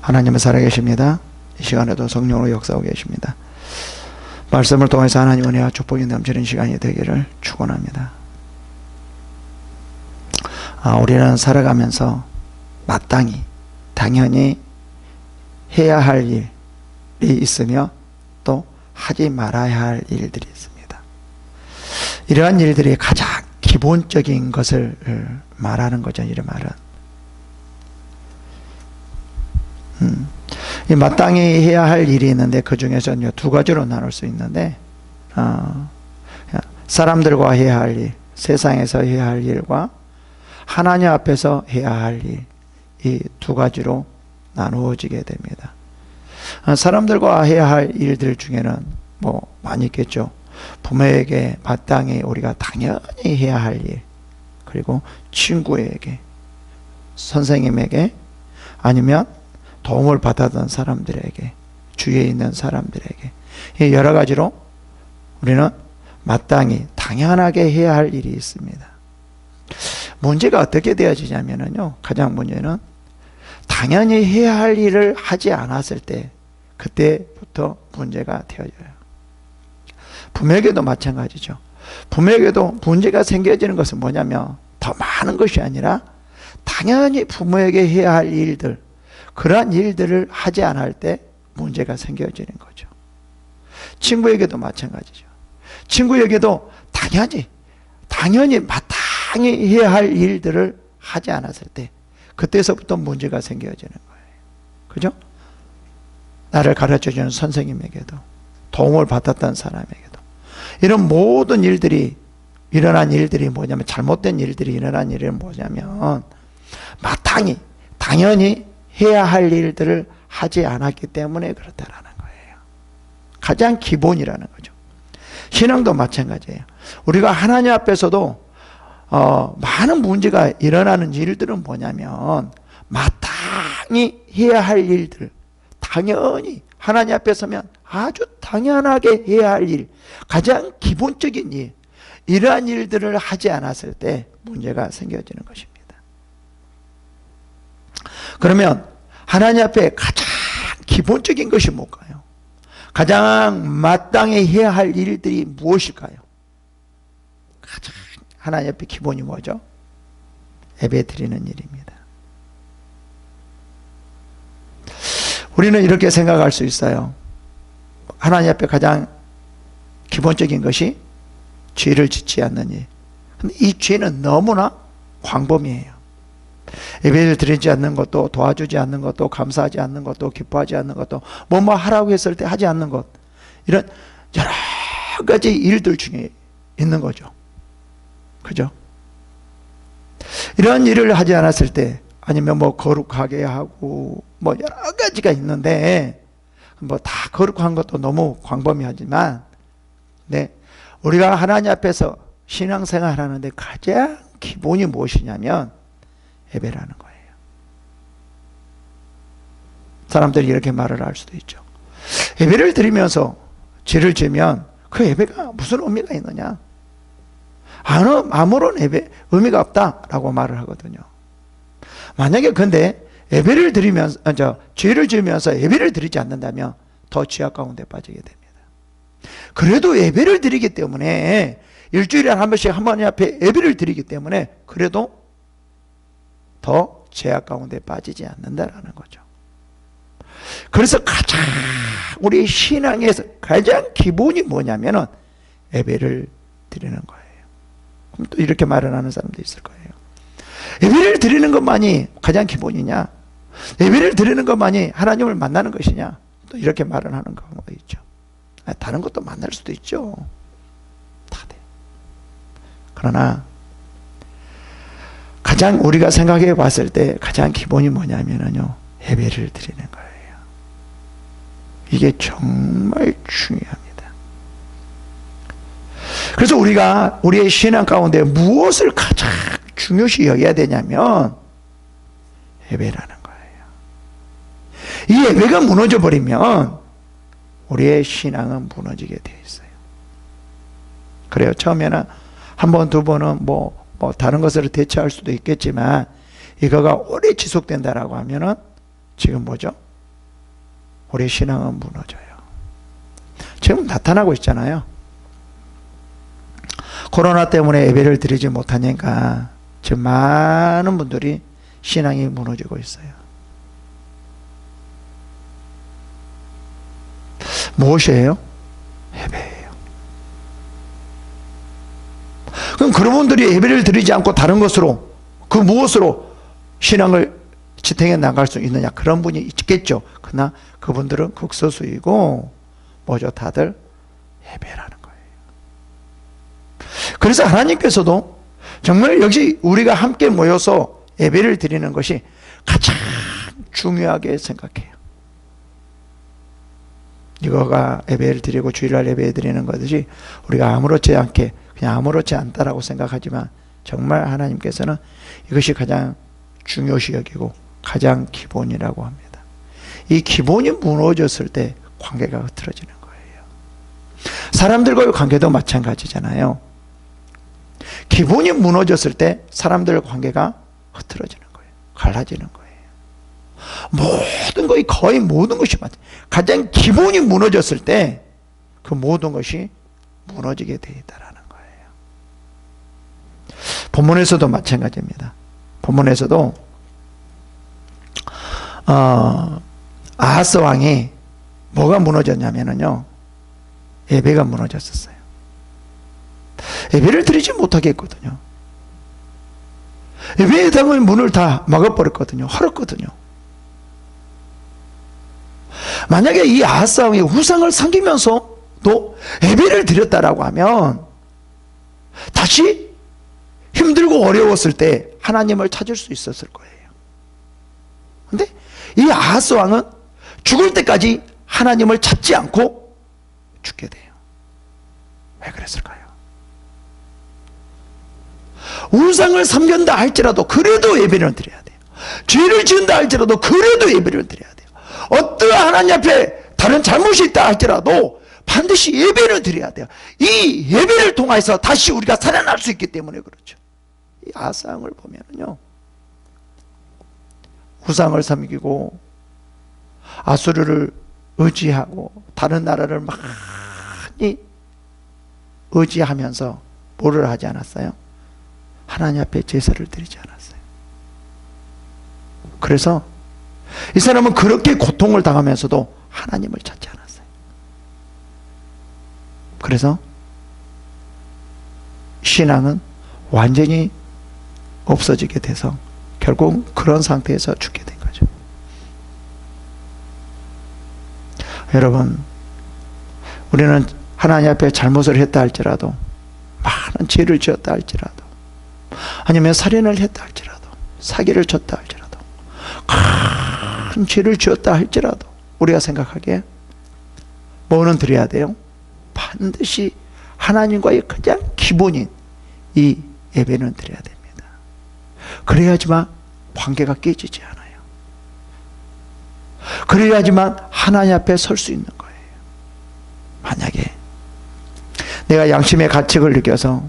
하나님은 살아계십니다. 이 시간에도 성령으로 역사하고 계십니다. 말씀을 통해서 하나님 은혜와 축복이 넘치는 시간이 되기를 축원합니다. 우리는 살아가면서 마땅히 당연히 해야 할 일이 있으며 또 하지 말아야 할 일들이 있습니다. 이러한 일들이 가장 기본적인 것을 말하는 거죠. 이 말은 이 마땅히 해야 할 일이 있는데 그 중에서 두 가지로 나눌 수 있는데 사람들과 해야 할 일, 세상에서 해야 할 일과 하나님 앞에서 해야 할 일, 이 두 가지로 나누어지게 됩니다. 사람들과 해야 할 일들 중에는 많이 있겠죠. 부모에게 마땅히 우리가 당연히 해야 할 일, 그리고 친구에게, 선생님에게, 아니면 도움을 받았던 사람들에게, 주위에 있는 사람들에게, 여러 가지로 우리는 마땅히 당연하게 해야 할 일이 있습니다. 문제가 어떻게 되어지냐면요, 가장 문제는 당연히 해야 할 일을 하지 않았을 때, 그때부터 문제가 되어져요. 부모에게도 마찬가지죠. 부모에게도 문제가 생겨지는 것은 뭐냐면 더 많은 것이 아니라 당연히 부모에게 해야 할 일들, 그러한 일들을 하지 않을 때 문제가 생겨지는 거죠. 친구에게도 마찬가지죠. 친구에게도 당연히 마땅히 해야 할 일들을 하지 않았을 때 그때서부터 문제가 생겨지는 거예요. 그죠? 나를 가르쳐주는 선생님에게도, 도움을 받았던 사람에게도, 이런 모든 일들이 일어난 일들이 뭐냐면, 잘못된 일들이 일어난 일은 뭐냐면 마땅히 당연히 해야 할 일들을 하지 않았기 때문에 그렇다라는 거예요. 가장 기본이라는 거죠. 신앙도 마찬가지예요. 우리가 하나님 앞에서도 많은 문제가 일어나는 일들은 뭐냐면 마땅히 해야 할 일들, 당연히 하나님 앞에 서면 아주 당연하게 해야 할 일, 가장 기본적인 일, 이러한 일들을 하지 않았을 때 문제가 생겨지는 것입니다. 그러면 하나님 앞에 가장 기본적인 것이 뭘까요? 가장 마땅히 해야 할 일들이 무엇일까요? 가장 하나님 앞에 기본이 뭐죠? 예배 드리는 일입니다. 우리는 이렇게 생각할 수 있어요. 하나님 앞에 가장 기본적인 것이 죄를 짓지 않는 일. 근데 이 죄는 너무나 광범위해요. 예배를 드리지 않는 것도, 도와주지 않는 것도, 감사하지 않는 것도, 기뻐하지 않는 것도, 뭐뭐 하라고 했을 때 하지 않는 것, 이런 여러 가지 일들 중에 있는 거죠. 그죠? 이런 일을 하지 않았을 때, 아니면 거룩하게 하고 여러 가지가 있는데, 다 거룩한 것도 너무 광범위하지만, 네, 우리가 하나님 앞에서 신앙생활 하는데 가장 기본이 무엇이냐면 예배라는 거예요. 사람들이 이렇게 말을 할 수도 있죠. 예배를 드리면서 죄를 지면 그 예배가 무슨 의미가 있느냐? 아무런 의미가 없다라고 말을 하거든요. 만약에 근데 예배를 드리면서, 죄를 지으면서 예배를 드리지 않는다면 더 죄악 가운데 빠지게 됩니다. 그래도 예배를 드리기 때문에, 일주일에 한 번씩 하나님 앞에 예배를 드리기 때문에 그래도 더 죄악 가운데 빠지지 않는다라는 거죠. 그래서 가장 우리 신앙에서 가장 기본이 뭐냐면은 예배를 드리는 거예요. 그럼 또 이렇게 말을 하는 사람도 있을 거예요. 예배를 드리는 것만이 가장 기본이냐? 예배를 드리는 것만이 하나님을 만나는 것이냐? 또 이렇게 말을 하는 경우가 있죠. 다른 것도 만날 수도 있죠. 다 돼. 그러나 가장 우리가 생각해 봤을 때 가장 기본이 뭐냐면요, 예배를 드리는 거예요. 이게 정말 중요합니다. 그래서 우리가 우리의 신앙 가운데 무엇을 가장 중요시 여겨야 되냐면 예배라는 거예요. 이 예배가 무너져 버리면 우리의 신앙은 무너지게 되어 있어요. 그래요. 처음에는 한 번, 두 번은 다른 것으로 대처할 수도 있겠지만 이거가 오래 지속된다라고 하면은 지금 뭐죠? 우리 신앙은 무너져요. 지금 나타나고 있잖아요. 코로나 때문에 예배를 드리지 못하니까 지금 많은 분들이 신앙이 무너지고 있어요. 무엇이에요? 예배예요. 그럼 그런 분들이 예배를 드리지 않고 다른 것으로, 그 무엇으로 신앙을 지탱해 나갈 수 있느냐? 그런 분이 있겠죠. 그러나 그분들은 극소수이고 뭐죠? 다들 예배라는 거예요. 그래서 하나님께서도 정말 역시 우리가 함께 모여서 예배를 드리는 것이 가장 중요하게 생각해요. 이거가 예배를 드리고 주일날 예배 드리는 것이지 우리가 아무렇지 않게 그냥 아무렇지 않다라고 생각하지만 정말 하나님께서는 이것이 가장 중요시 여기고 가장 기본이라고 합니다. 이 기본이 무너졌을 때 관계가 흐트러지는 거예요. 사람들과의 관계도 마찬가지잖아요. 기본이 무너졌을 때 사람들의 관계가 흐트러지는 거예요. 갈라지는 거예요. 거의 모든 것이 가장 기본이 무너졌을 때 그 모든 것이 무너지게 되어 있다라는 거예요. 본문에서도 마찬가지입니다. 본문에서도 아하스 왕이 뭐가 무너졌냐면요, 예배가 무너졌었어요. 예배를 드리지 못하게 했거든요. 예배의 당의 문을 다 막아버렸거든요. 헐었거든요. 만약에 이 아하스 왕이 우상을 섬기면서도 예배를 드렸다라고 하면 다시 힘들고 어려웠을 때 하나님을 찾을 수 있었을 거예요. 근데 이 아하스 왕은 죽을 때까지 하나님을 찾지 않고 죽게 돼요. 왜 그랬을까요? 우상을 섬긴다 할지라도 그래도 예배를 드려야 돼요. 죄를 지은다 할지라도 그래도 예배를 드려야 돼요. 어떠한 하나님 앞에 다른 잘못이 있다 할지라도 반드시 예배를 드려야 돼요. 이 예배를 통해서 다시 우리가 살아날 수 있기 때문에 그렇죠. 이 아하스 왕을 보면은요, 우상을 섬기고 아수르를 의지하고 다른 나라를 많이 의지하면서 뭐를 하지 않았어요? 하나님 앞에 제사를 드리지 않았어요. 그래서 이 사람은 그렇게 고통을 당하면서도 하나님을 찾지 않았어요. 그래서 신앙은 완전히 없어지게 돼서 결국 그런 상태에서 죽게 된 거죠. 여러분, 우리는 하나님 앞에 잘못을 했다 할지라도, 많은 죄를 지었다 할지라도, 아니면 살인을 했다 할지라도, 사기를 쳤다 할지라도, 큰 죄를 지었다 할지라도 우리가 생각하기에 뭐는 드려야 돼요? 반드시 하나님과의 가장 기본인 이 예배는 드려야 됩니다. 그래야지만 관계가 깨지지 않아요. 그래야지만 하나님 앞에 설 수 있는 거예요. 만약에 내가 양심의 가책을 느껴서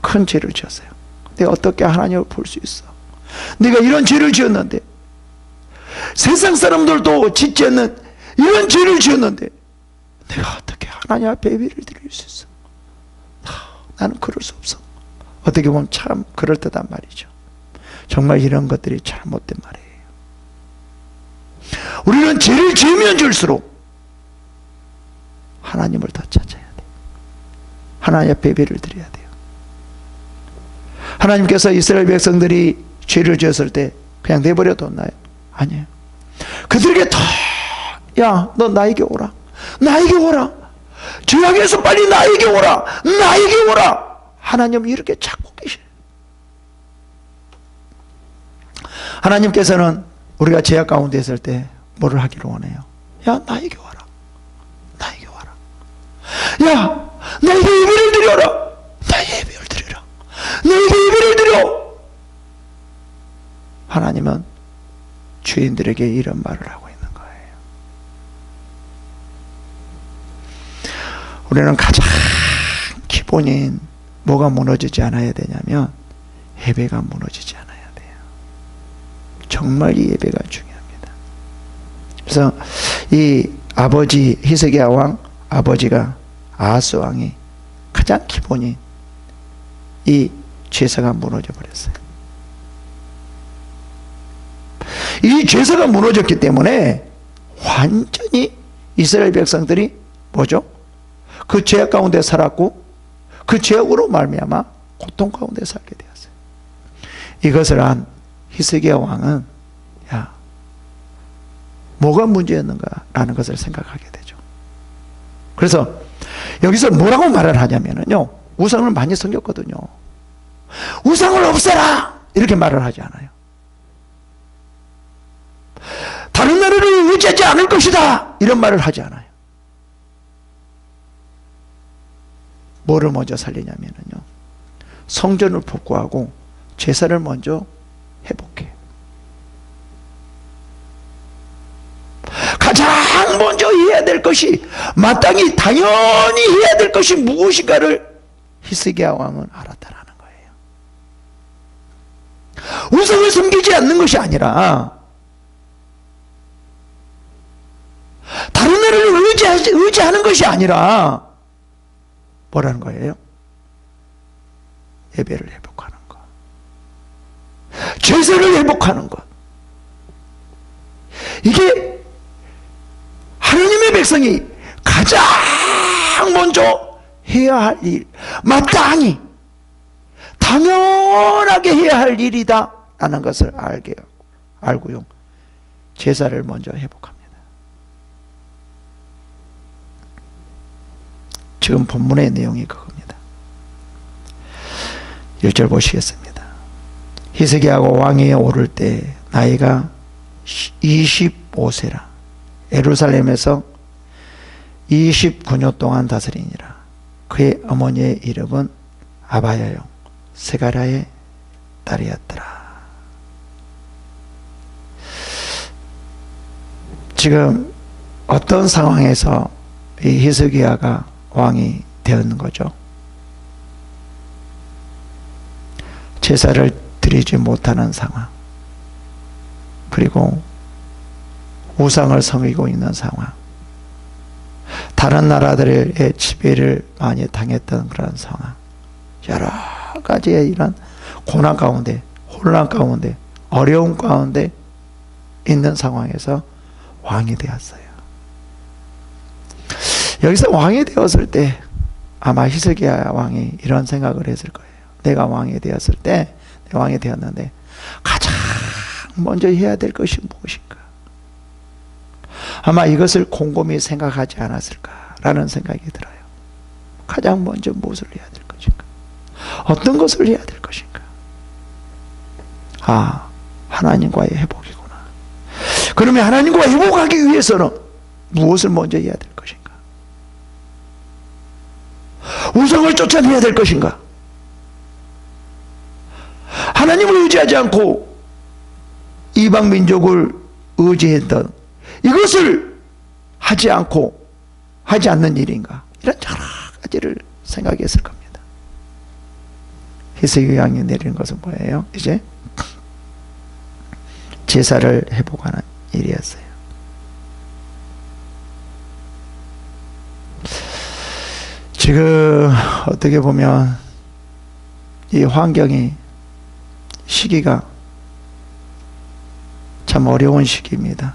큰 죄를 지었어요. 내가 어떻게 하나님을 볼 수 있어? 내가 이런 죄를 지었는데, 세상 사람들도 짓지 않는 이런 죄를 지었는데 내가 어떻게 하나님 앞에 예배를 드릴 수 있어? 나는 그럴 수 없어. 어떻게 보면 참 그럴듯한 말이죠. 정말 이런 것들이 잘못된 말이에요. 우리는 죄를 지으면 지을수록 하나님을 더 찾아야 돼요. 하나님 앞에 예배를 드려야 돼요. 하나님께서 이스라엘 백성들이 죄를 지었을 때 그냥 내버려 뒀나요? 아니에요. 그들에게 더, 야, 너 나에게 오라. 나에게 오라. 죄악에서 빨리 나에게 오라. 나에게 오라. 하나님은 이렇게 찾고 계셔요. 하나님께서는 우리가 죄악 가운데 있을 때 뭐를 하기를 원해요? 야, 나에게 와라. 나에게 와라. 야, 나에게 예배를 드려라. 나에게 예배를 드려라. 나에게 예배를 드려. 하나님은 죄인들에게 이런 말을 하고 있는 거예요. 우리는 가장 기본인 뭐가 무너지지 않아야 되냐면 예배가 무너지지 않아야 돼요. 정말 이 예배가 중요합니다. 그래서 이 아버지 히스기야 왕 아버지가 아하스 왕이 가장 기본인 이 제사가 무너져 버렸어요. 이 제사가 무너졌기 때문에 완전히 이스라엘 백성들이 뭐죠? 그 죄악 가운데 살았고 그 죄악으로 말미암아 고통 가운데 살게 되었어요. 이것을 한 히스기야 왕은 야, 뭐가 문제였는가라는 것을 생각하게 되죠. 그래서 여기서 뭐라고 말을 하냐면요, 우상을 많이 섬겼거든요. 우상을 없애라 이렇게 말을 하지 않아요. 다른 나라를 의지하지 않을 것이다 이런 말을 하지 않아요. 뭐를 먼저 살리냐면요, 성전을 복구하고 제사를 먼저 회복해. 가장 먼저 해야 될 것이, 마땅히 당연히 해야 될 것이 무엇인가를 히스기야 왕은 알았다라는 거예요. 우상을 섬기지 않는 것이 아니라 다른 나라를 의지하는 것이 아니라 뭐라는 거예요? 예배를 회복하는 것, 제사를 회복하는 것. 이게 하나님의 백성이 가장 먼저 해야 할 일, 마땅히 당연하게 해야 할 일이다 라는 것을 알고요, 제사를 먼저 회복합니다. 지금 본문의 내용이 그겁니다. 1절 보시겠습니다. 히스기야가 왕위에 오를 때 나이가 25세라. 예루살렘에서 29년 동안 다스리니라. 그의 어머니의 이름은 아바야요 세가랴의 딸이었더라. 지금 어떤 상황에서 이 히스기야가 왕이 되었는 거죠? 제사를 드리지 못하는 상황, 그리고 우상을 섬기고 있는 상황, 다른 나라들의 지배를 많이 당했던 그런 상황, 여러 가지의 이런 고난 가운데, 혼란 가운데, 어려움 가운데 있는 상황에서 왕이 되었어요. 여기서 왕이 되었을 때 아마 히스기야 왕이 이런 생각을 했을 거예요. 내가 왕이 되었을 때, 내가 왕이 되었는데 가장 먼저 해야 될 것이 무엇인가? 아마 이것을 곰곰이 생각하지 않았을까라는 생각이 들어요. 가장 먼저 무엇을 해야 될 것인가? 어떤 것을 해야 될 것인가? 아, 하나님과의 회복이구나. 그러면 하나님과 회복하기 위해서는 무엇을 먼저 해야 될 것인가? 우상을 쫓아내야 될 것인가? 하나님을 의지하지 않고 이방 민족을 의지했던 이것을 하지 않고 하지 않는 일인가? 이런 여러 가지를 생각했을 겁니다. 히스기야 왕이 내리는 것은 뭐예요? 이제 제사를 회복하는 일이었어요. 지금 어떻게 보면 이 환경이, 시기가 참 어려운 시기입니다.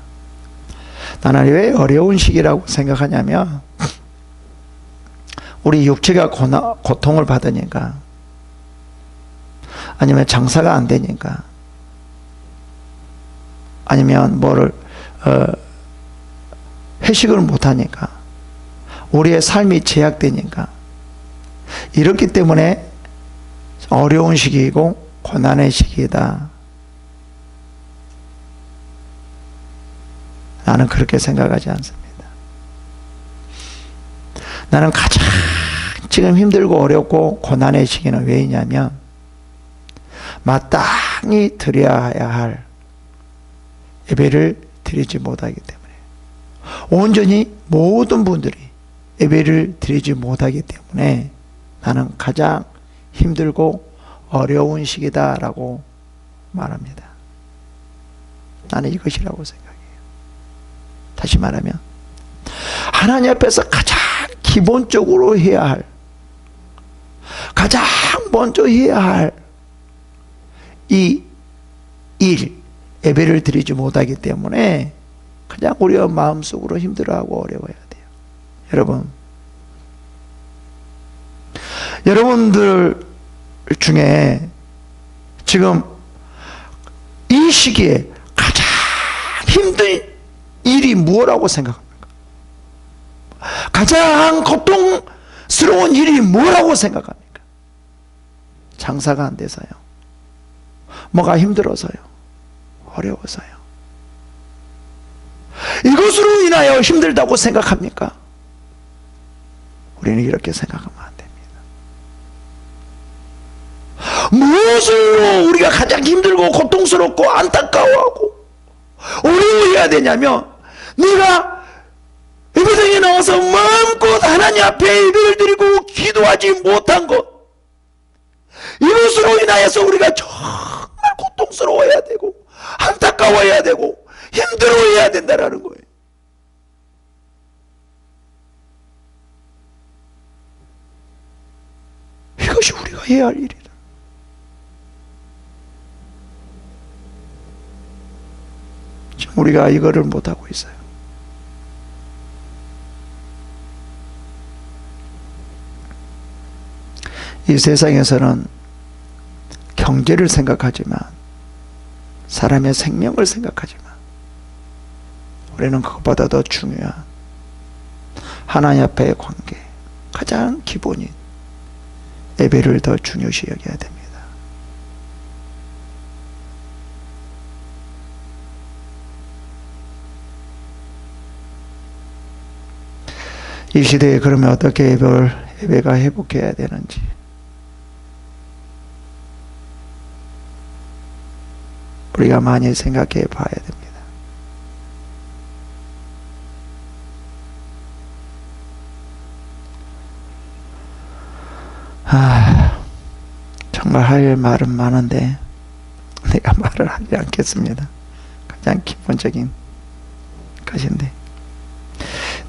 나는 왜 어려운 시기라고 생각하냐면, 우리 육체가 고통을 받으니까, 아니면 장사가 안 되니까, 아니면 회식을 못 하니까, 우리의 삶이 제약되니까, 이렇기 때문에 어려운 시기이고 고난의 시기이다. 나는 그렇게 생각하지 않습니다. 나는 가장 지금 힘들고 어렵고 고난의 시기는 왜이냐면, 마땅히 드려야 할 예배를 드리지 못하기 때문에, 온전히 모든 분들이 예배를 드리지 못하기 때문에 나는 가장 힘들고 어려운 시기다라고 말합니다. 나는 이것이라고 생각해요. 다시 말하면 하나님 앞에서 가장 기본적으로 해야 할, 가장 먼저 해야 할 이 일, 예배를 드리지 못하기 때문에 그냥 우리가 마음속으로 힘들어하고 어려워야 돼요. 여러분들 중에 지금 이 시기에 가장 힘든 일이 무엇이라고 생각합니까? 가장 고통스러운 일이 뭐라고 생각합니까? 장사가 안 돼서요. 뭐가 힘들어서요. 어려워서요. 이것으로 인하여 힘들다고 생각합니까? 우리는 이렇게 생각하면 안 됩니다. 무엇으로 우리가 가장 힘들고 고통스럽고 안타까워하고 어려워해야 되냐면, 내가 예배당에 나와서 마음껏 하나님 앞에 예배를 드리고 기도하지 못한 것, 이것으로 인하여서 우리가 정말 고통스러워해야 되고 안타까워해야 되고 힘들어해야 된다라는 거예요. 이것이 우리가 해야 할 일이다. 지금 우리가 이거를 못하고 있어요. 이 세상에서는 경제를 생각하지만, 사람의 생명을 생각하지만, 우리는 그것보다 더 중요한 하나님 앞의 관계, 가장 기본인 예배를 더 중요시 여겨야 됩니다. 이 시대에 그러면 어떻게 예배가 회복해야 되는지, 우리가 많이 생각해 봐야 됩니다. 정말 할 말은 많은데 내가 말을 하지 않겠습니다. 가장 기본적인 것인데,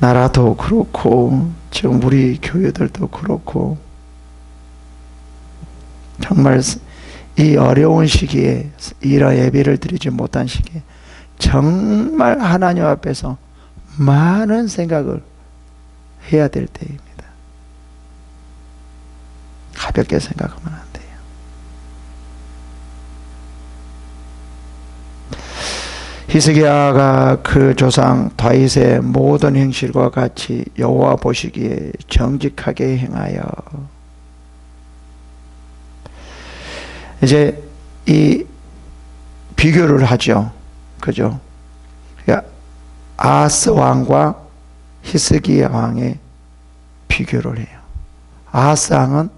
나라도 그렇고 지금 우리 교회들도 그렇고, 정말 이 어려운 시기에, 이런 예배를 드리지 못한 시기에 정말 하나님 앞에서 많은 생각을 해야 될 때입니다. 가볍게 생각하면 안 돼요. 히스기야가 그 조상 다윗의 모든 행실과 같이 여호와 보시기에 정직하게 행하여, 이제 이 비교를 하죠. 그죠? 그러니까 아하스 왕과 히스기야 왕의 비교를 해요. 아하스 왕은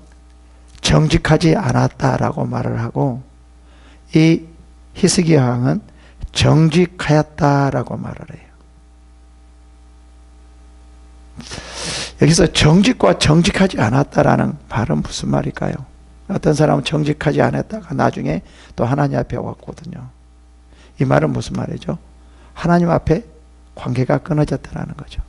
정직하지 않았다라고 말을 하고, 이 히스기야 왕은 정직하였다라고 말을 해요. 여기서 정직과 정직하지 않았다라는 말은 무슨 말일까요? 어떤 사람은 정직하지 않았다가 나중에 또 하나님 앞에 왔거든요. 이 말은 무슨 말이죠? 하나님 앞에 관계가 끊어졌다라는 거죠.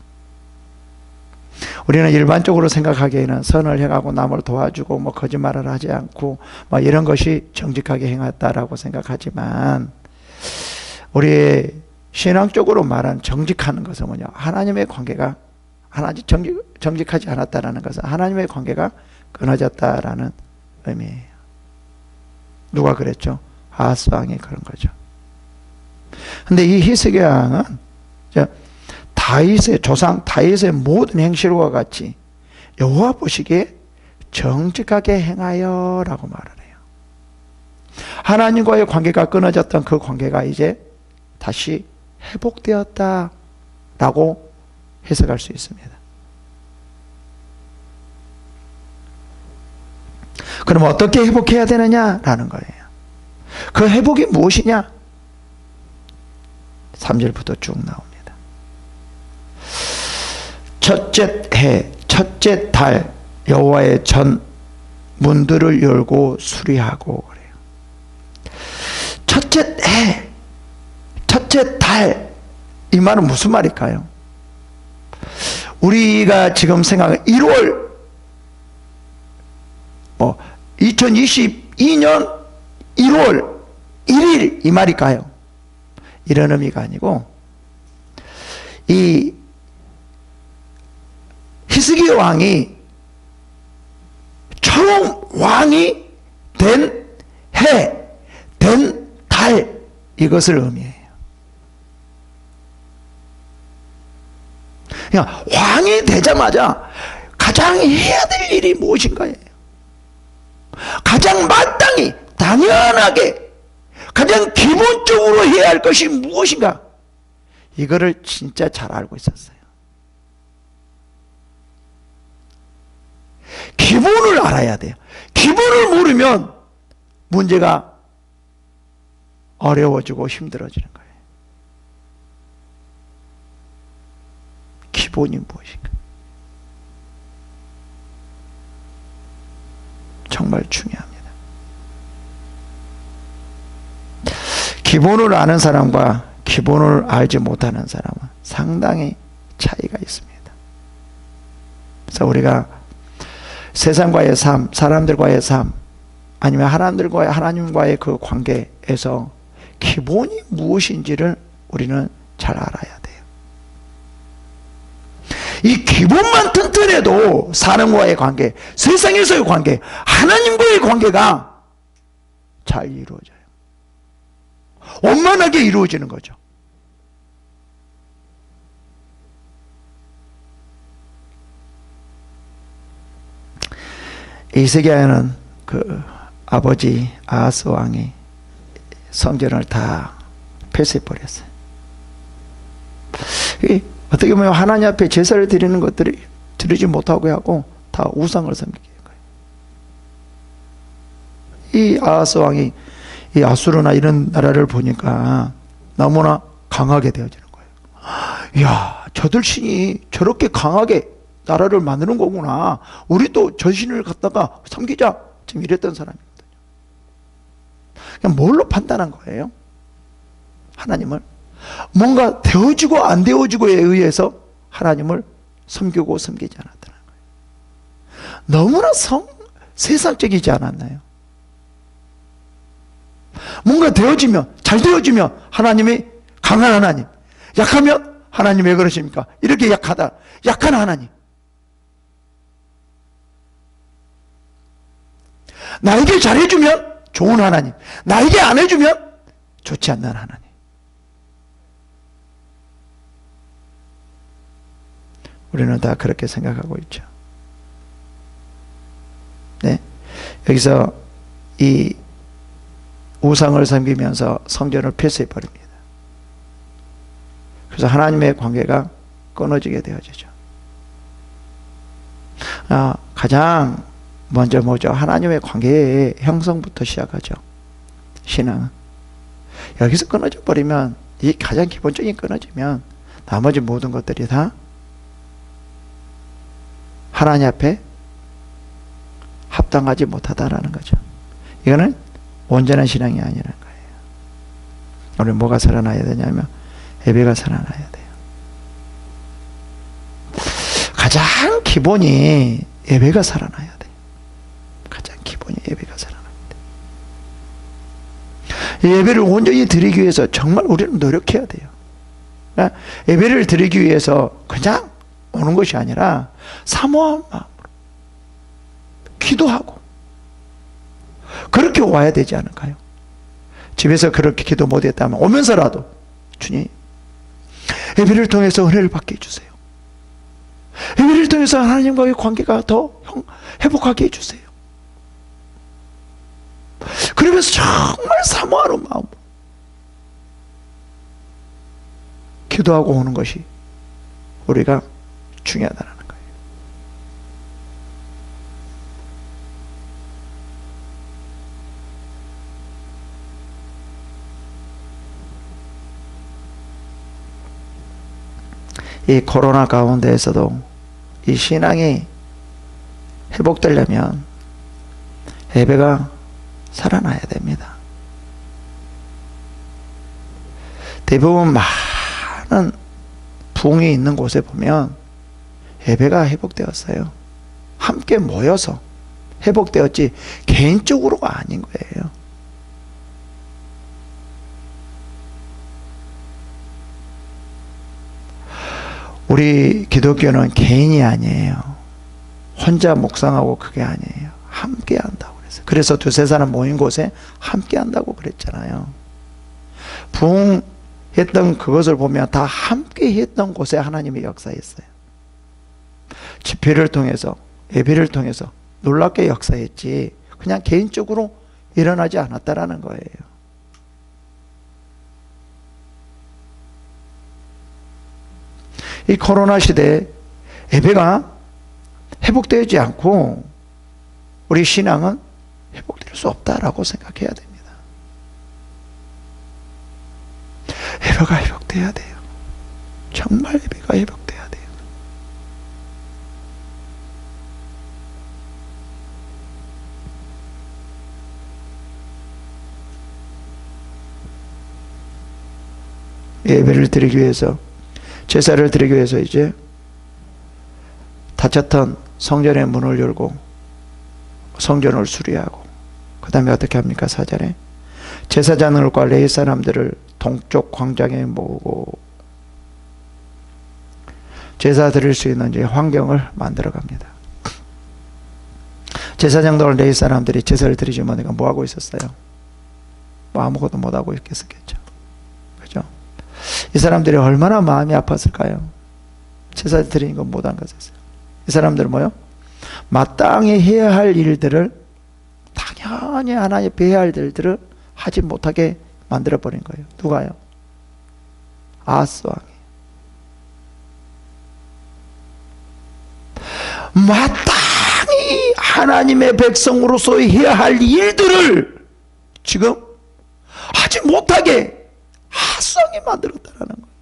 우리는 일반적으로 생각하기에는 선을 행하고 남을 도와주고 뭐 거짓말을 하지 않고 뭐 이런 것이 정직하게 행했다라고 생각하지만, 우리의 신앙적으로 말하는 정직하는 것은 뭐냐? 하나님의 관계가, 정직하지 않았다라는 것은 하나님의 관계가 끊어졌다라는 의미예요. 누가 그랬죠? 아하스 왕이 그런 거죠. 근데 이 히스기야 왕은 다윗의 조상 다윗의 모든 행실과 같이 여호와 보시기에 정직하게 행하여라고 말을 해요. 하나님과의 관계가 끊어졌던 그 관계가 이제 다시 회복되었다라고 해석할 수 있습니다. 그럼 어떻게 회복해야 되느냐라는 거예요. 그 회복이 무엇이냐? 3절부터 쭉 나옵니다. 첫째 해, 첫째 달 여호와의 전 문들을 열고 수리하고 그래요. 첫째 해, 첫째 달, 이 말은 무슨 말일까요? 우리가 지금 생각하는 1월 2022년 1월 1일 이 말일까요? 이런 의미가 아니고, 이 히스기야 왕이 처음 왕이 된 해, 된 달, 이것을 의미해요. 그러니까 왕이 되자마자 가장 해야 될 일이 무엇인가예요. 가장 마땅히 당연하게 가장 기본적으로 해야 할 것이 무엇인가, 이거를 진짜 잘 알고 있었어요. 기본을 알아야 돼요. 기본을 모르면 문제가 어려워지고 힘들어지는 거예요. 기본이 무엇인가? 정말 중요합니다. 기본을 아는 사람과 기본을 알지 못하는 사람은 상당히 차이가 있습니다. 그래서 우리가 세상과의 삶, 사람들과의 삶, 아니면 하나님과의 그 관계에서 기본이 무엇인지를 우리는 잘 알아야 돼요. 이 기본만 튼튼해도 사람과의 관계, 세상에서의 관계, 하나님과의 관계가 잘 이루어져요. 원만하게 이루어지는 거죠. 히스기야는 그 아버지 아하스 왕이 성전을 다 폐쇄해버렸어요. 어떻게 보면 하나님 앞에 제사를 드리는 것들이 드리지 못하게 하고 다 우상을 섬기게 한 거예요. 이 아하스 왕이 이 아수르나 이런 나라를 보니까 너무나 강하게 되어지는 거예요. 이야, 저들 신이 저렇게 강하게 나라를 만드는 거구나. 우리도 저 신을 갖다가 섬기자. 지금 이랬던 사람이거든요. 그냥 뭘로 판단한 거예요? 하나님을. 뭔가 되어지고 안 되어지고에 의해서 하나님을 섬기고 섬기지 않았다는 거예요. 너무나 세상적이지 않았나요? 뭔가 되어지면, 잘 되어지면 하나님이 강한 하나님, 약하면 하나님 왜 그러십니까? 이렇게 약한 하나님. 나에게 잘해주면 좋은 하나님, 나에게 안 해주면 좋지 않는 하나님. 우리는 다 그렇게 생각하고 있죠. 네, 여기서 이 우상을 섬기면서 성전을 폐쇄해 버립니다. 그래서 하나님의 관계가 끊어지게 되어지죠. 가장 먼저 뭐죠? 하나님의 관계의 형성부터 시작하죠. 신앙은. 여기서 끊어져 버리면, 이 가장 기본적인 끊어지면 나머지 모든 것들이 다 하나님 앞에 합당하지 못하다라는 거죠. 이거는 온전한 신앙이 아니라는 거예요. 우리 뭐가 살아나야 되냐면 예배가 살아나야 돼요. 가장 기본이 예배가 살아나야 돼요. 가장 기본이 예배가 살아나야 돼요. 예배를 온전히 드리기 위해서 정말 우리는 노력해야 돼요. 예배를 드리기 위해서 그냥 오는 것이 아니라 사모한 마음으로 기도하고 그렇게 와야 되지 않을까요? 집에서 그렇게 기도 못했다면 오면서라도 주님, 예배를 통해서 은혜를 받게 해주세요. 예배를 통해서 하나님과의 관계가 더 회복하게 해주세요. 그러면서 정말 사모하는 마음으로 기도하고 오는 것이 우리가 중요하다는 거예요. 이 코로나 가운데에서도 이 신앙이 회복되려면 예배가 살아나야 됩니다. 대부분 많은 부흥이 있는 곳에 보면 예배가 회복되었어요. 함께 모여서 회복되었지 개인적으로가 아닌 거예요. 우리 기독교는 개인이 아니에요. 혼자 묵상하고 그게 아니에요. 함께 한다고 그랬어요. 그래서 두세 사람 모인 곳에 함께 한다고 그랬잖아요. 부흥했던 그것을 보면 다 함께 했던 곳에 하나님이 역사했어요. 집회를 통해서, 예배를 통해서 놀랍게 역사했지 그냥 개인적으로 일어나지 않았다라는 거예요. 이 코로나 시대에 예배가 회복되지 않고 우리 신앙은 회복될 수 없다라고 생각해야 됩니다. 예배가 회복돼야 돼요. 정말 예배가 회복돼야 돼요. 예배를 드리기 위해서, 제사를 드리기 위해서 이제 닫혔던 성전의 문을 열고 성전을 수리하고, 그 다음에 어떻게 합니까? 4절에 제사장들과 레위 사람들을 동쪽 광장에 모으고 제사 드릴 수 있는 이제 환경을 만들어 갑니다. 제사장들 레위 사람들이 제사를 드리지 못하니까 뭐 하고 있었어요? 뭐 아무것도 못 하고 있겠었겠죠. 그죠? 이 사람들이 얼마나 마음이 아팠을까요? 제사 드리는 건 못한 것이었어요. 이 사람들은 뭐요? 마땅히 해야 할 일들을, 당연히 하나님 배해야 할 일들을 하지 못하게 만들어버린 거예요. 누가요? 아하스 왕이. 마땅히 하나님의 백성으로서 해야 할 일들을 지금 하지 못하게 아하스 왕이 만들었다라는 거예요.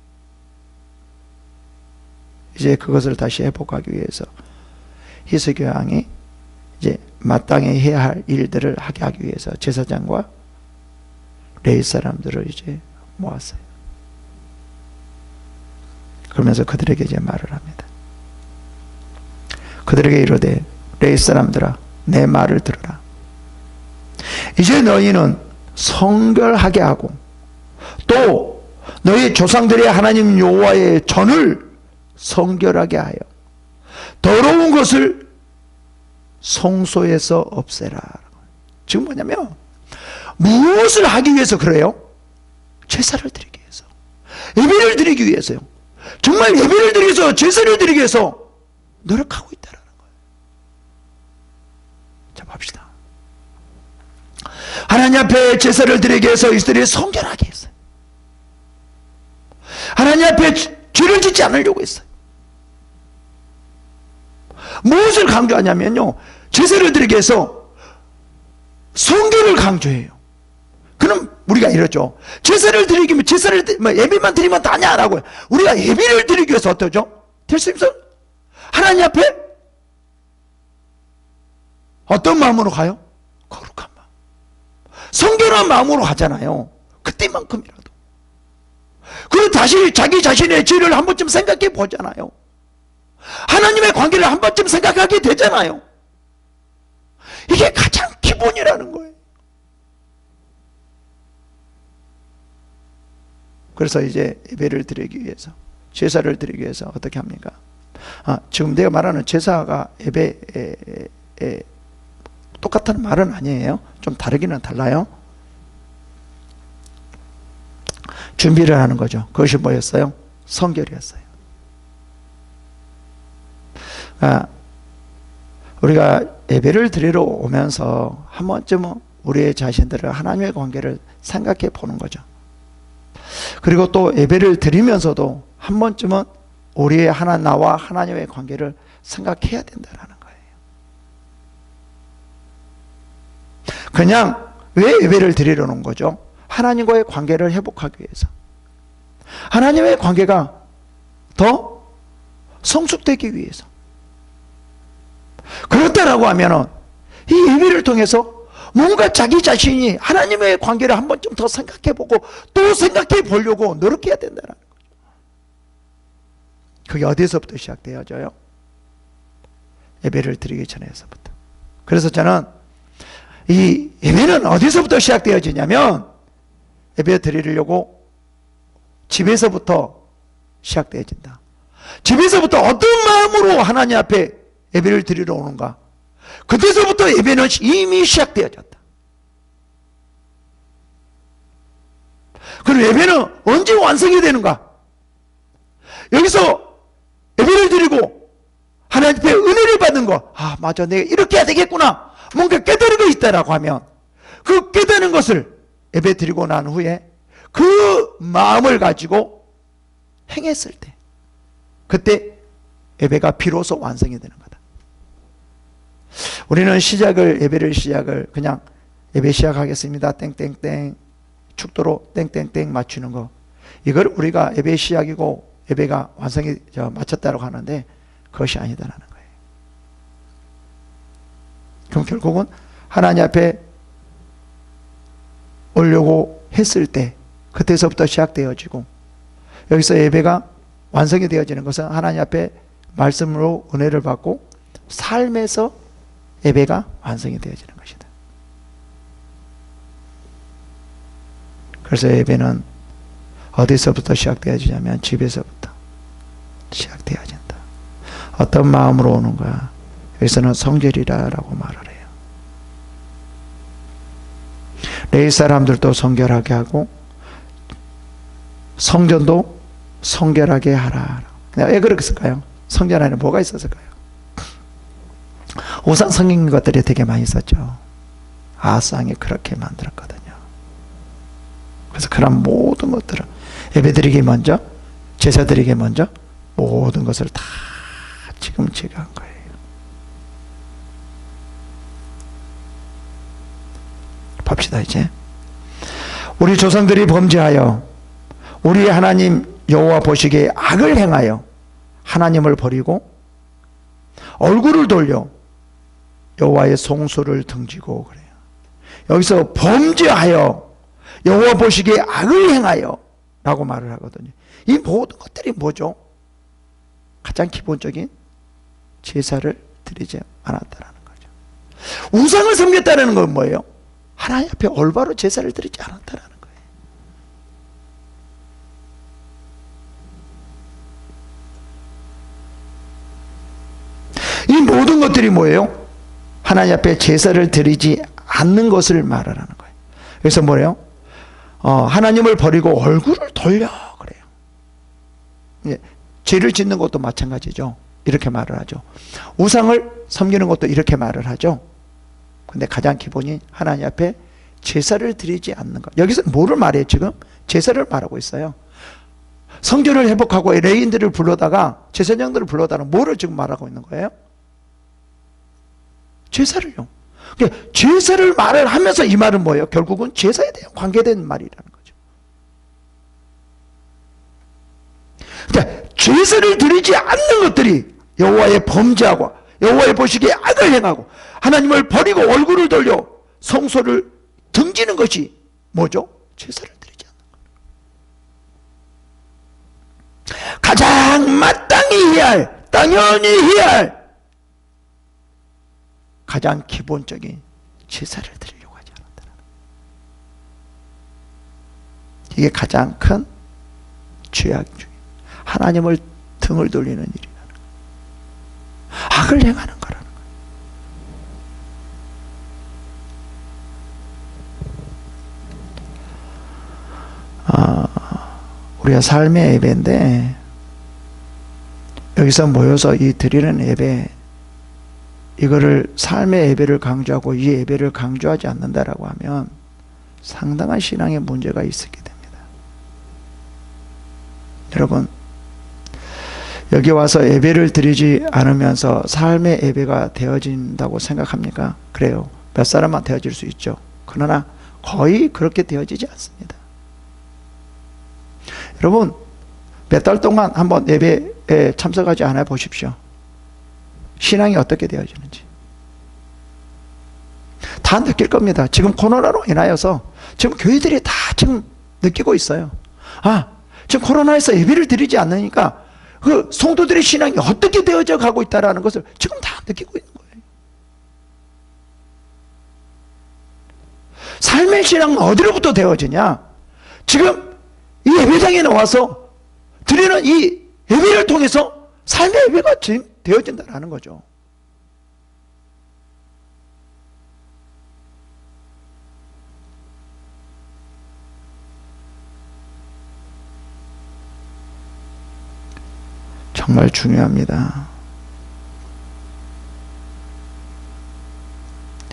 이제 그것을 다시 회복하기 위해서 히스기야 왕이 이제 마땅히 해야 할 일들을 하게 하기 위해서 제사장과 레위 사람들을 이제 모았어요. 그러면서 그들에게 이제 말을 합니다. 그들에게 이르되 레위 사람들아, 내 말을 들으라. 이제 너희는 성결하게 하고 또 너희 조상들의 하나님 여호와의 전을 성결하게 하여 더러운 것을 성소에서 없애라. 지금 뭐냐면 무엇을 하기 위해서 그래요? 제사를 드리기 위해서, 예배를 드리기 위해서요. 정말 예배를 드리기 위해서, 제사를 드리기 위해서 노력하고 있다는 거예요. 자, 봅시다. 하나님 앞에 제사를 드리기 위해서 이스라엘이 성결하게 했어요. 하나님 앞에 죄를 짓지 않으려고 했어요. 무엇을 강조하냐면요, 제사를 드리기 위해서 성결을 강조해요. 그럼 우리가 이러죠. 제사를 드리기 위해, 예배만 드리면 다냐라고. 우리가 예배를 드리기 위해서 어떠죠? 될 수 있어요? 하나님 앞에 어떤 마음으로 가요? 거룩한 마음, 성결한 마음으로 가잖아요. 그때만큼이라도. 그리고 다시 자기 자신의 죄를 한 번쯤 생각해 보잖아요. 하나님의 관계를 한 번쯤 생각하게 되잖아요. 이게 가장 기본이라는 거예요. 그래서 이제 예배를 드리기 위해서, 제사를 드리기 위해서 어떻게 합니까? 지금 내가 말하는 제사가 예배에 똑같은 말은 아니에요. 좀 다르기는 달라요. 준비를 하는 거죠. 그것이 뭐였어요? 성결이었어요. 우리가 예배를 드리러 오면서 한 번쯤은 우리의 자신들을, 하나님의 관계를 생각해 보는 거죠. 그리고 또 예배를 드리면서도 한 번쯤은 우리의 나와 하나님의 관계를 생각해야 된다는 거예요. 그냥 왜 예배를 드리러 오는 거죠? 하나님과의 관계를 회복하기 위해서, 하나님의 관계가 더 성숙되기 위해서. 그렇다라고 하면은 이 예배를 통해서 뭔가 자기 자신이 하나님의 관계를 한 번쯤 더 생각해보고 또 생각해 보려고 노력해야 된다는 거죠. 그게 어디서부터 시작되어져요? 예배를 드리기 전에서부터. 그래서 저는 이 예배는 어디서부터 시작되어지냐면 예배 드리려고 집에서부터 시작되어진다. 집에서부터 어떤 마음으로 하나님 앞에 예배를 드리러 오는가? 그때서부터 예배는 이미 시작되어졌다. 그럼 예배는 언제 완성이 되는가? 여기서 예배를 드리고 하나님 앞에 은혜를 받는 거, 아 맞아, 내가 이렇게 해야 되겠구나, 뭔가 깨달은 거 있다라고 하면 그 깨달은 것을 예배 드리고 난 후에 그 마음을 가지고 행했을 때, 그때 예배가 비로소 완성이 되는 거다. 우리는 예배를 시작을 그냥 예배 시작하겠습니다 땡땡땡, 축도로 땡땡땡 맞추는 거, 이걸 우리가 예배 시작이고 예배가 완성이 마쳤다고 하는데 그것이 아니다라는 거예요. 그럼 결국은 하나님 앞에 오려고 했을 때 그때서부터 시작되어지고, 여기서 예배가 완성이 되어지는 것은 하나님 앞에 말씀으로 은혜를 받고 삶에서 예배가 완성이 되어지는 것이다. 그래서 예배는 어디서부터 시작되어지냐면 집에서부터 시작되어진다. 어떤 마음으로 오는가? 여기서는 성결이라고 말을 해요. 레위 사람들도 성결하게 하고 성전도 성결하게 하라. 왜 그랬을까요? 성전 안에 뭐가 있었을까요? 우상 성긴 것들이 되게 많이 있었죠. 아상이 그렇게 만들었거든요. 그래서 그런 모든 것들을 예배드리기 먼저, 제사드리기 먼저 모든 것을 다 지금 제거한 거예요. 봅시다. 이제 우리 조상들이 범죄하여 우리 하나님 여호와 보시기에 악을 행하여 하나님을 버리고 얼굴을 돌려 여호와의 송수를 등지고 그래요. 여기서 범죄하여 여호와 보시기에 악을 행하여 라고 말을 하거든요. 이 모든 것들이 뭐죠? 가장 기본적인 제사를 드리지 않았다라는 거죠. 우상을 섬겼다는 건 뭐예요? 하나님 앞에 올바로 제사를 드리지 않았다라는 거예요. 이 모든 것들이 뭐예요? 하나님 앞에 제사를 드리지 않는 것을 말하라는 거예요. 그래서 뭐래요? 하나님을 버리고 얼굴을 돌려 그래요. 예, 죄를 짓는 것도 마찬가지죠. 이렇게 말을 하죠. 우상을 섬기는 것도 이렇게 말을 하죠. 근데 가장 기본이 하나님 앞에 제사를 드리지 않는 것. 여기서 뭐를 말해요? 지금 제사를 말하고 있어요. 성전을 회복하고 레위인들을 불러다가, 제사장들을 불러다가 뭐를 지금 말하고 있는 거예요? 제사를요. 그러니까 제사를 말을 하면서 이 말은 뭐예요? 결국은 제사에 대한 관계된 말이라는 거죠. 그러니까 제사를 드리지 않는 것들이 여호와의 범죄하고 여호와의 보시기에 악을 행하고 하나님을 버리고 얼굴을 돌려 성소를 등지는 것이 뭐죠? 제사를 드리지 않는 것. 가장 마땅히 해야 할, 당연히 해야 할 가장 기본적인 제사를 드리려고 하지 않았다. 이게 가장 큰 죄악 중에 하나님을 등을 돌리는 일이라는 거예요. 악을 행하는 거라는 거예요. 우리가 삶의 예배인데 여기서 모여서 이 드리는 예배, 이거를 삶의 예배를 강조하고 이 예배를 강조하지 않는다라고 하면 상당한 신앙의 문제가 있게 됩니다. 여러분, 여기 와서 예배를 드리지 않으면서 삶의 예배가 되어진다고 생각합니까? 그래요. 몇 사람만 되어질 수 있죠. 그러나 거의 그렇게 되어지지 않습니다. 여러분, 몇 달 동안 한번 예배에 참석하지 않아 보십시오. 신앙이 어떻게 되어지는지 다 느낄 겁니다. 지금 코로나로 인하여서 지금 교회들이 다 지금 느끼고 있어요. 지금 코로나에서 예배를 드리지 않으니까 그 성도들의 신앙이 어떻게 되어져 가고 있다는 것을 지금 다 느끼고 있는 거예요. 삶의 신앙은 어디로부터 되어지냐? 지금 이 예배장에 나와서 드리는 이 예배를 통해서 삶의 예배가 되어진다는 거죠. 정말 중요합니다.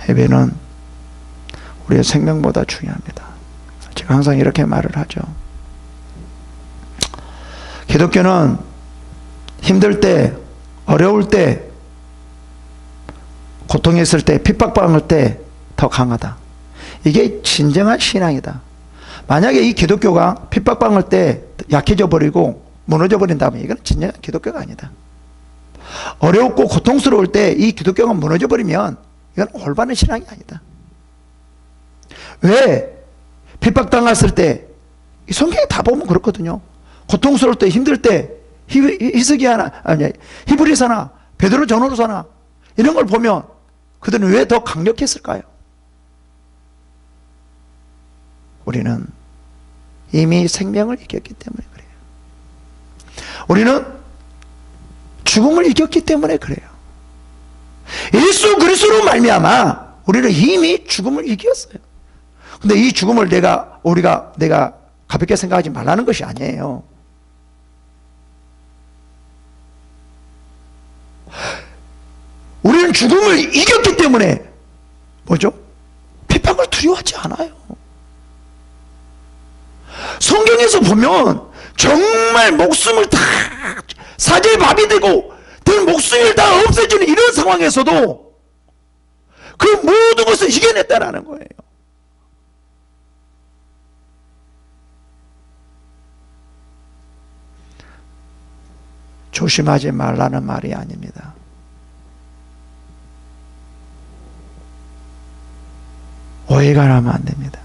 예배는 우리의 생명보다 중요합니다. 제가 항상 이렇게 말을 하죠. 기독교는 힘들 때, 어려울 때, 고통이 있을 때, 핍박받을 때 더 강하다. 이게 진정한 신앙이다. 만약에 이 기독교가 핍박받을 때 약해져 버리고 무너져 버린다면 이건 진정한 기독교가 아니다. 어렵고 고통스러울 때 이 기독교가 무너져 버리면 이건 올바른 신앙이 아니다. 왜? 핍박당했을 때, 이 성경에 다 보면 그렇거든요. 고통스러울 때, 힘들 때, 히브리서나, 베드로 전후서나, 이런 걸 보면 그들은 왜 더 강력했을까요? 우리는 이미 생명을 이겼기 때문에 그래요. 우리는 죽음을 이겼기 때문에 그래요. 예수 그리스도로 말미암아 우리는 이미 죽음을 이겼어요. 근데 이 죽음을 내가 가볍게 생각하지 말라는 것이 아니에요. 우리는 죽음을 이겼기 때문에 뭐죠? 핍박을 두려워하지 않아요. 성경에서 보면 정말 목숨을 다 사제밥이 되고 들 목숨을 다 없애주는 이런 상황에서도 그 모든 것을 이겨냈다라는 거예요. 조심하지 말라는 말이 아닙니다. 오해가 나면 안 됩니다.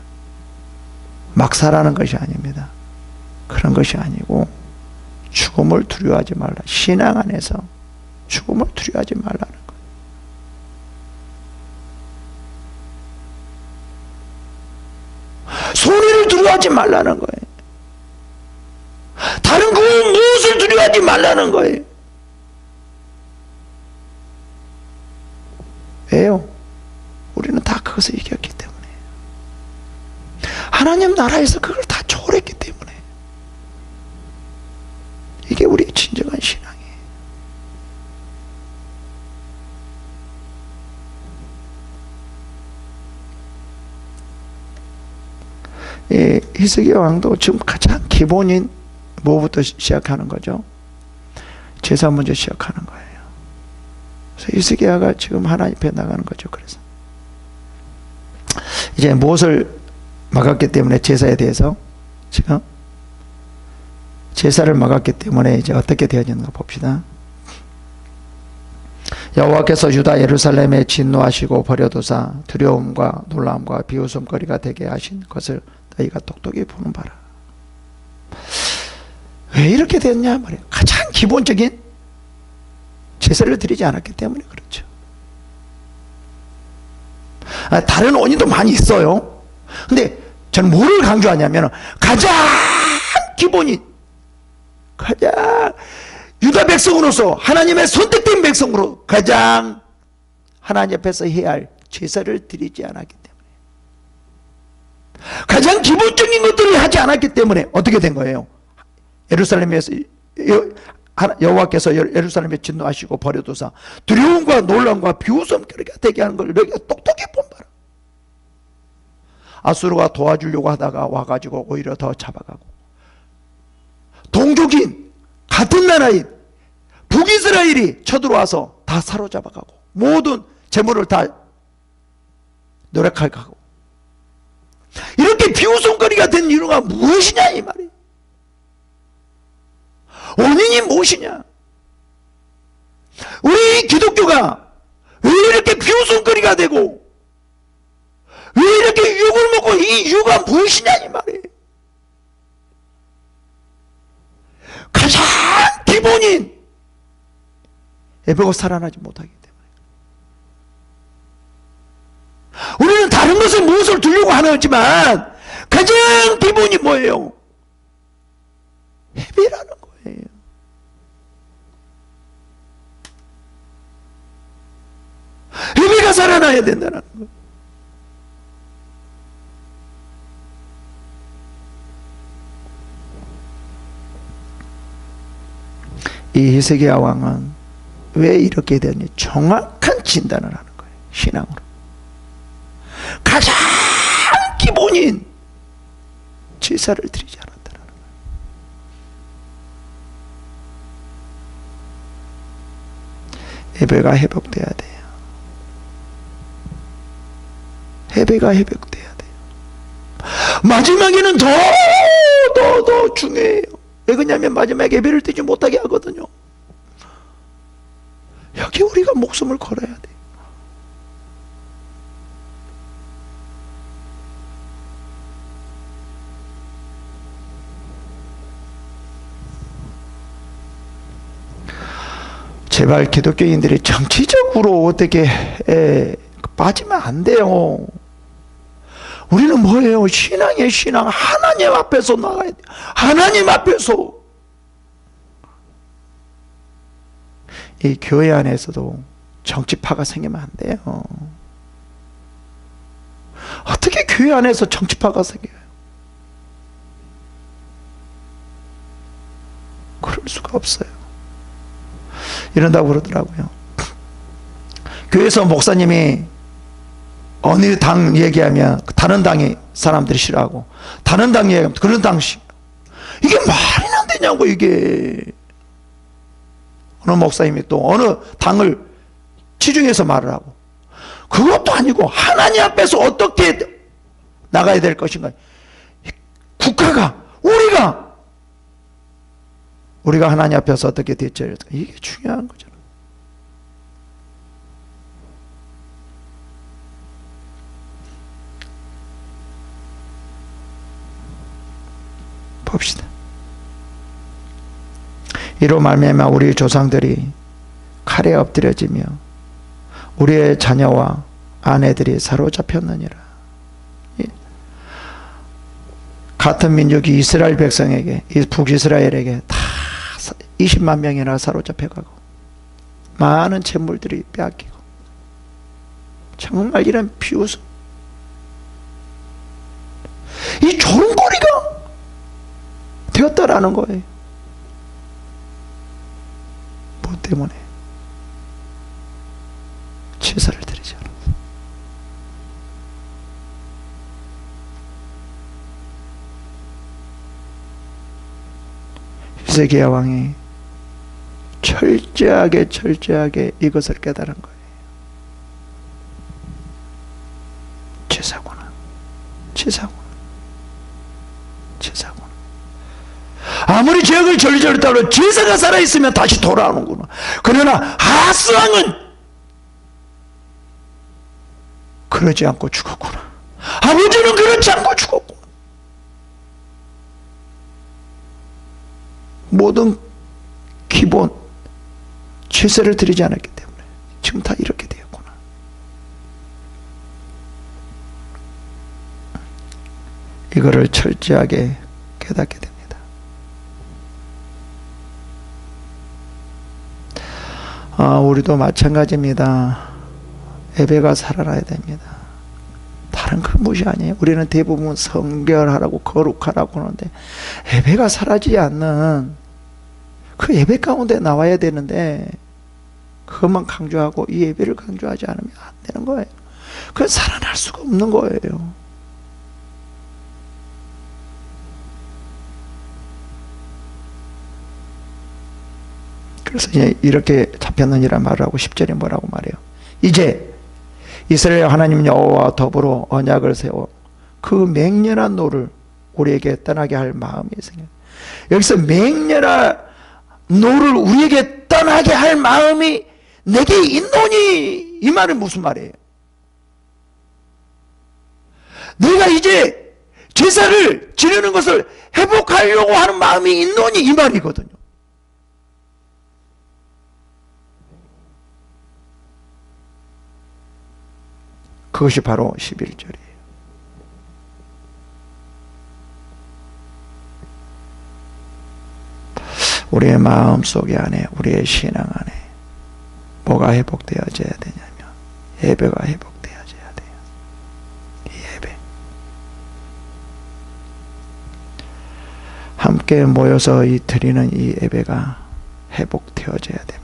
막 살라는 것이 아닙니다. 그런 것이 아니고 죽음을 두려워하지 말라. 신앙 안에서 죽음을 두려워하지 말라는 거예요. 손해를 두려워하지 말라는 거예요. 다른 그 무엇을 두려워하지 말라는 거예요. 왜요? 우리는 다 그것을 이겼기 때문에. 하나님 나라에서 그걸 다 초월했기 때문에. 이게 우리의 진정한 신앙이에요. 이 히스기야 왕도 지금 가장 기본인 뭐부터 시작하는 거죠? 제사 먼저 시작하는 거예요. 그래서 히스기야가 지금 하나님 앞에 나가는 거죠. 그래서 이제 무엇을 막았기 때문에 제사에 대해서 지금 제사를 막았기 때문에 이제 어떻게 되어지는가 봅시다. 여호와께서 유다 예루살렘에 진노하시고 버려두사 두려움과 놀라움과 비웃음거리가 되게 하신 것을 너희가 똑똑히 보는 바라. 왜 이렇게 됐냐 말이에요. 가장 기본적인 제사를 드리지 않았기 때문에 그렇죠. 다른 원인도 많이 있어요. 근데 저는 뭐를 강조하냐면 가장 기본인, 가장 유다 백성으로서 하나님의 선택된 백성으로 가장 하나님 앞에서 해야 할 제사를 드리지 않았기 때문에, 가장 기본적인 것들을 하지 않았기 때문에 어떻게 된 거예요? 예루살렘에서 여호와께서 예루살렘에 진노하시고 버려두사 두려움과 놀람과 비웃음거리가 되게 하는 걸 너희가 똑똑히 본다라. 아수르가 도와주려고 하다가 와가지고 오히려 더 잡아가고, 동족인 같은 나라인 북이스라엘이 쳐들어와서 다 사로잡아가고 모든 재물을 다 노력하고, 이렇게 비웃음거리가 된 이유가 무엇이냐 이 말이에요. 원인이 무엇이냐? 우리 기독교가 왜 이렇게 비웃음거리가 되고 왜 이렇게 욕을 먹고, 이 이유가 무엇이냐 이 말이에요. 가장 기본인 예배가 살아나지 못하기 때문에. 우리는 다른 것을 무엇을 두려고 하지만 가장 기본이 뭐예요? 예배라는 거예요. 예배가 살아나야 된다는 거예요. 이 히스기야 왕은 왜 이렇게 되니? 정확한 진단을 하는 거예요. 신앙으로. 가장 기본인 제사를 드리지 않았다는 거예요. 예배가 회복돼야 돼요. 예배가 회복돼야 돼요. 마지막에는 더 중요해요. 왜 그러냐면 마지막에 예배를 드리지 못하게 하거든요. 여기 우리가 목숨을 걸어야 돼요. 제발 기독교인들이 정치적으로 어떻게 빠지면 안 돼요. 우리는 뭐예요? 신앙의 신앙. 하나님 앞에서 나가야 돼요. 하나님 앞에서. 이 교회 안에서도 정치파가 생기면 안 돼요. 어떻게 교회 안에서 정치파가 생겨요? 그럴 수가 없어요. 이런다고 그러더라고요. 교회에서 목사님이 어느 당 얘기하면 다른 당의 사람들이 싫어하고, 다른 당 얘기하면 그런 당 싫어. 이게 말이 안 되냐고. 이게 어느 목사님이 또 어느 당을 치중해서 말을 하고, 그것도 아니고 하나님 앞에서 어떻게 나가야 될 것인가. 국가가 우리가 하나님 앞에서 어떻게 대처해야 될까. 이게 중요한 거죠. 봅시다. 이로 말미암아 우리 조상들이 칼에 엎드려지며 우리의 자녀와 아내들이 사로잡혔느니라. 같은 민족이 이스라엘 백성에게, 북이스라엘에게 다 20만 명이나 사로잡혀가고 많은 재물들이 빼앗기고, 정말 이런 비웃음, 이 조롱거리가 되었다라는 거예요. 뭐 때문에? 제사를 드리지 않았어요. 히스기야 왕이 철저하게 이것을 깨달은 거예요. 제사구나. 아무리 죄악을 저질렀다고 제사가 살아있으면 다시 돌아오는구나. 그러나 아하스 왕은 그러지 않고 죽었구나. 아버지는 그렇지 않고 죽었구나. 모든 기본 제사를 드리지 않았기 때문에 지금 다 이렇게 되었구나. 이거를 철저하게 깨닫게 됩니다. 우리도 마찬가지입니다. 예배가 살아나야 됩니다. 다른 그 무시 아니에요. 우리는 대부분 성결하라고 거룩하라고 하는데 예배가 사라지지 않는 그 예배 가운데 나와야 되는데 그것만 강조하고 이 예배를 강조하지 않으면 안 되는 거예요. 그건 살아날 수가 없는 거예요. 그래서 이렇게 잡혔느니라 말을 하고 10절에 뭐라고 말해요? 이제 이스라엘 하나님 여호와와 더불어 언약을 세워 그 맹렬한 노를 우리에게 떠나게 할 마음이 생겨요. 여기서 맹렬한 노를 우리에게 떠나게 할 마음이 내게 있노니, 이 말은 무슨 말이에요? 내가 이제 제사를 지내는 것을 회복하려고 하는 마음이 있노니, 이 말이거든요. 그것이 바로 11절이에요. 우리의 마음속에 안에, 우리의 신앙 안에 뭐가 회복되어져야 되냐면 예배가 회복되어져야 돼요. 이 예배. 함께 모여서 드리는 이 예배가 회복되어져야 됩니다.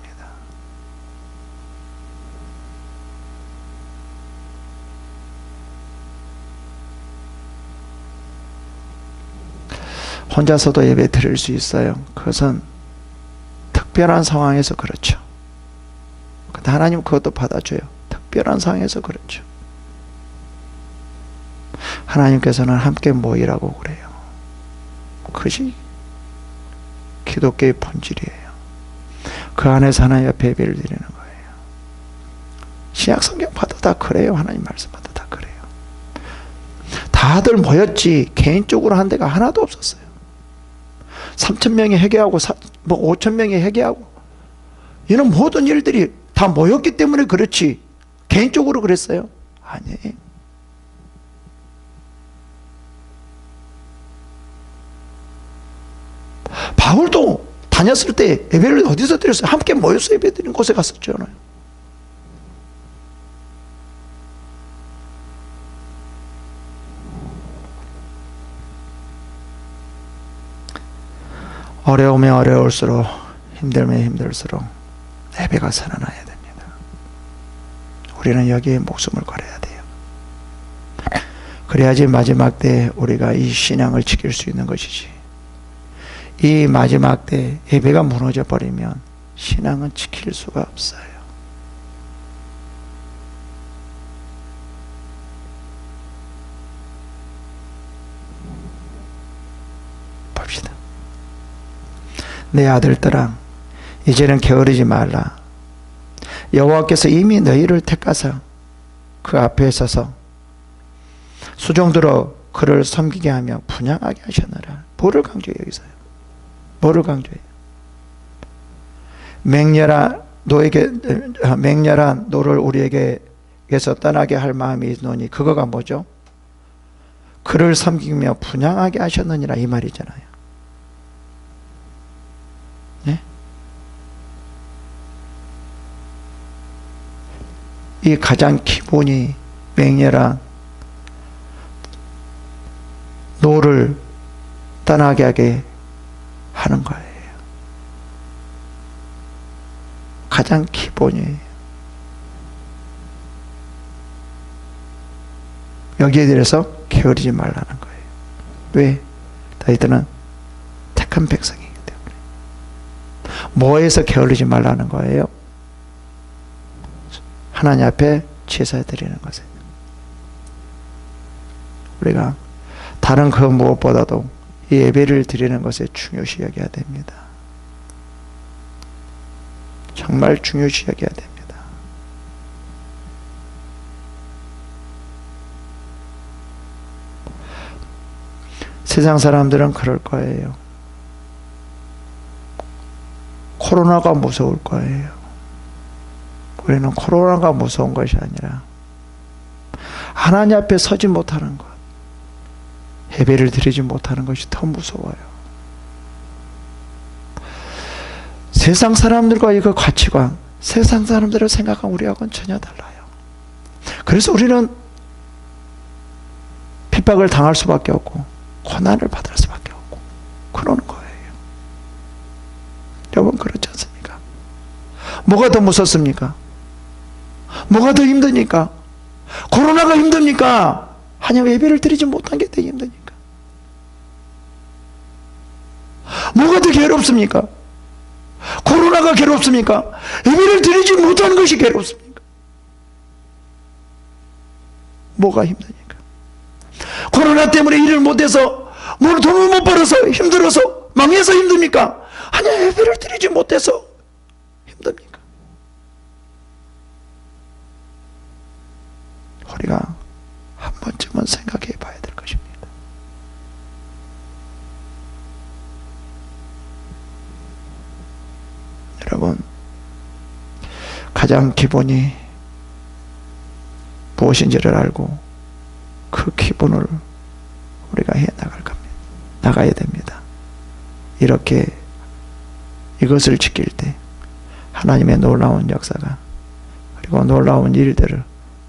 혼자서도 예배 드릴 수 있어요. 그것은 특별한 상황에서 그렇죠. 근데 하나님 그것도 받아줘요. 특별한 상황에서 그렇죠. 하나님께서는 함께 모이라고 그래요. 그것이 기독교의 본질이에요. 그 안에서 하나님 앞에 예배를 드리는 거예요. 신약 성경 봐도 다 그래요. 하나님 말씀 봐도 다 그래요. 다들 모였지 개인적으로 한 데가 하나도 없었어요. 3,000명이 회개하고 5,000명이 회개하고 이런 모든 일들이 다 모였기 때문에 그렇지 개인적으로 그랬어요? 아니에요. 바울도 다녔을 때 예배를 어디서 드렸어요? 함께 모여서 예배 드리는 곳에 갔었잖아요. 어려우면 어려울수록, 힘들면 힘들수록 예배가 살아나야 됩니다. 우리는 여기에 목숨을 걸어야 돼요. 그래야지 마지막 때 우리가 이 신앙을 지킬 수 있는 것이지. 이 마지막 때 예배가 무너져 버리면 신앙은 지킬 수가 없어요. 봅시다. 내 아들들아, 이제는 게으르지 말라. 여호와께서 이미 너희를 택하사 그 앞에 서서 수종들어 그를 섬기게 하며 분향하게 하셨느라. 뭐를 강조해요 여기서요? 뭐를 강조해요? 맹렬한 노를 우리에게서 떠나게 할 마음이 있노니 그거가 뭐죠? 그를 섬기며 분향하게 하셨느니라 이 말이잖아요. 네? 이 가장 기본이 맹렬한 노를 떠나게 하게 하는 거예요. 가장 기본이에요. 여기에 대해서 게으르지 말라는 거예요. 왜? 너희들은 택한 백성이기 때문에. 뭐에서 게으르지 말라는 거예요? 하나님 앞에 제사 드리는 것에. 우리가 다른 그 무엇보다도 이 예배를 드리는 것에 중요시 여겨야 됩니다. 정말 중요시 여겨야 됩니다. 세상 사람들은 그럴 거예요. 코로나가 무서울 거예요. 우리는 코로나가 무서운 것이 아니라 하나님 앞에 서지 못하는 것, 예배를 드리지 못하는 것이 더 무서워요. 세상 사람들과 이거 가치관, 세상 사람들을 생각한 우리하고는 전혀 달라요. 그래서 우리는 핍박을 당할 수밖에 없고 고난을 받을 수밖에 없고 그러는 거예요. 여러분 그렇지 않습니까? 뭐가 더 무섭습니까? 뭐가 더 힘드니까? 코로나가 힘듭니까? 하나님 예배를 드리지 못한 게 더 힘드니까. 뭐가 더 괴롭습니까? 코로나가 괴롭습니까? 예배를 드리지 못하는 것이 괴롭습니까? 뭐가 힘드니까? 코로나 때문에 일을 못해서 돈을 못 벌어서 힘들어서 망해서 힘듭니까? 아니 예배를 드리지 못해서 힘듭니까? 우리가 한 번쯤은 생각해 봐야 될 것입니다. 여러분 가장 기본이 무엇인지를 알고 그 기분을 우리가 해 나가야 됩니다. 이렇게 이것을 지킬 때 하나님의 놀라운 역사가 그리고 놀라운 일들을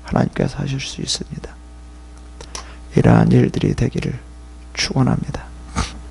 하나님께서 하실 수 있습니다. 이러한 일들이 되기를 축원합니다.